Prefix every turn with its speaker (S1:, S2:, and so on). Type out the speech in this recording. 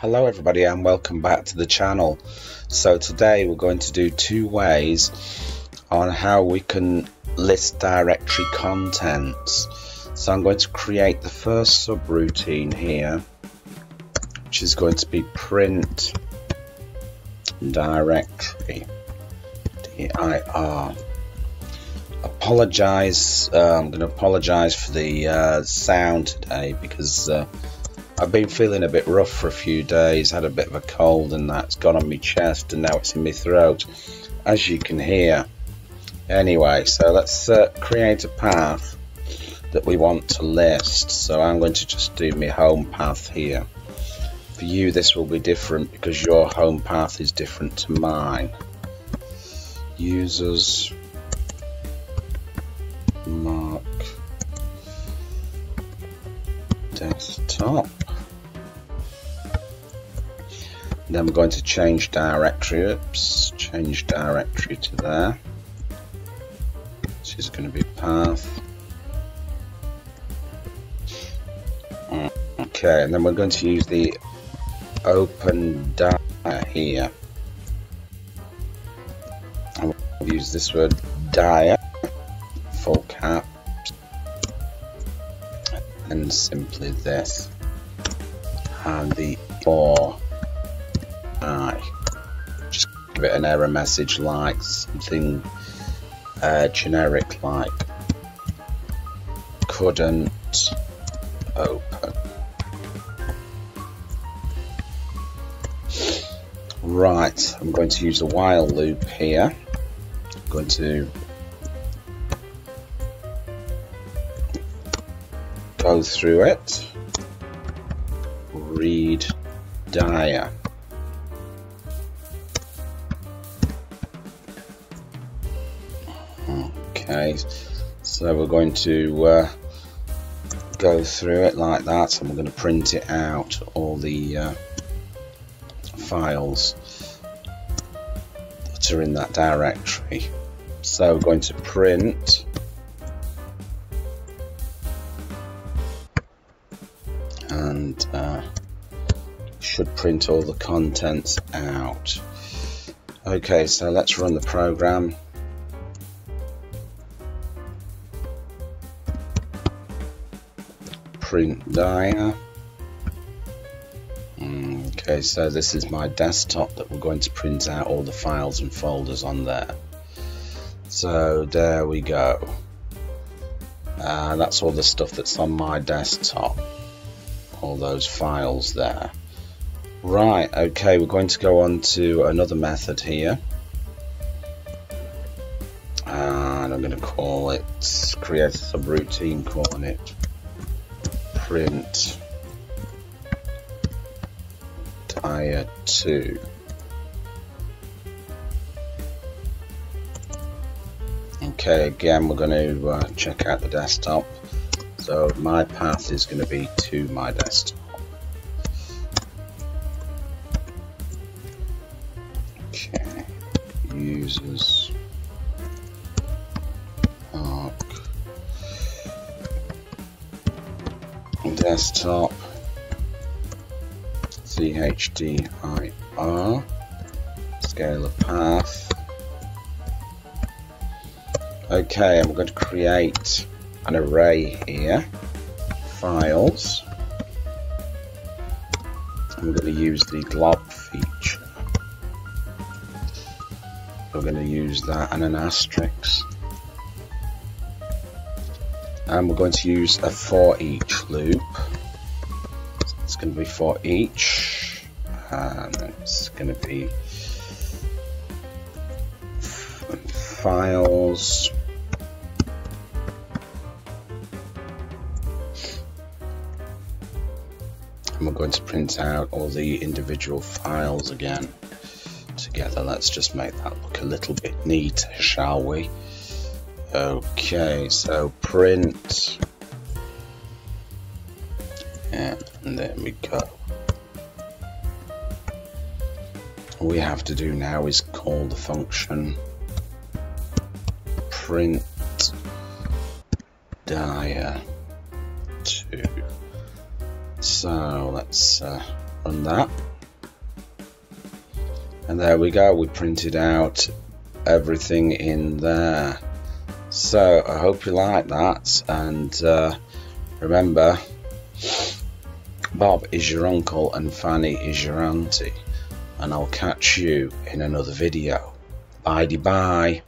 S1: Hello everybody and welcome back to the channel. So today we're going to do two ways on how we can list directory contents. So I'm going to create the first subroutine here, which is going to be print directory dir. I'm going to apologize for the sound today because I've been feeling a bit rough for a few days, had a bit of a cold and that's gone on my chest and now it's in my throat, as you can hear. Anyway, so let's create a path that we want to list. So I'm going to just do my home path here. For you this will be different because your home path is different to mine. Users, mark, desktop. Then we're going to change directory, change directory to there. This is going to be path. Okay, and then we're going to use the Opendir here. And we'll use this word dir, full caps, and simply this. And the or just give it an error message like something generic like couldn't open. Right, I'm going to use a while loop here. I'm going to go through it, read dir. Okay, so we're going to go through it like that, and we're going to print it out, all the files that are in that directory. So we're going to print and should print all the contents out. Okay, so let's run the program. Print dir. Okay, so this is my desktop that we're going to print out all the files and folders on there. So there we go. That's all the stuff that's on my desktop, all those files there. Right, okay, we're going to go on to another method here, and I'm going to call it, create a subroutine calling it print dir2. Okay, again we're going to check out the desktop. So my path is going to be to my desktop. Okay, users, mark, desktop, chdir, scale of path. Okay, and we're going to create an array here, files. And we're going to use the Glob feature. We're going to use that and an asterisk. And we're going to use a for each loop. So it's going to be for each, and it's going to be files. And we're going to print out all the individual files again together. Let's just make that look a little bit neater, shall we? Okay, so print, and there we go. All we have to do now is call the function print dir2. So let's run that, and there we go, we printed out everything in there. So I hope you like that, and remember, Bob is your uncle and Fanny is your auntie, and I'll catch you in another video. Bye bye.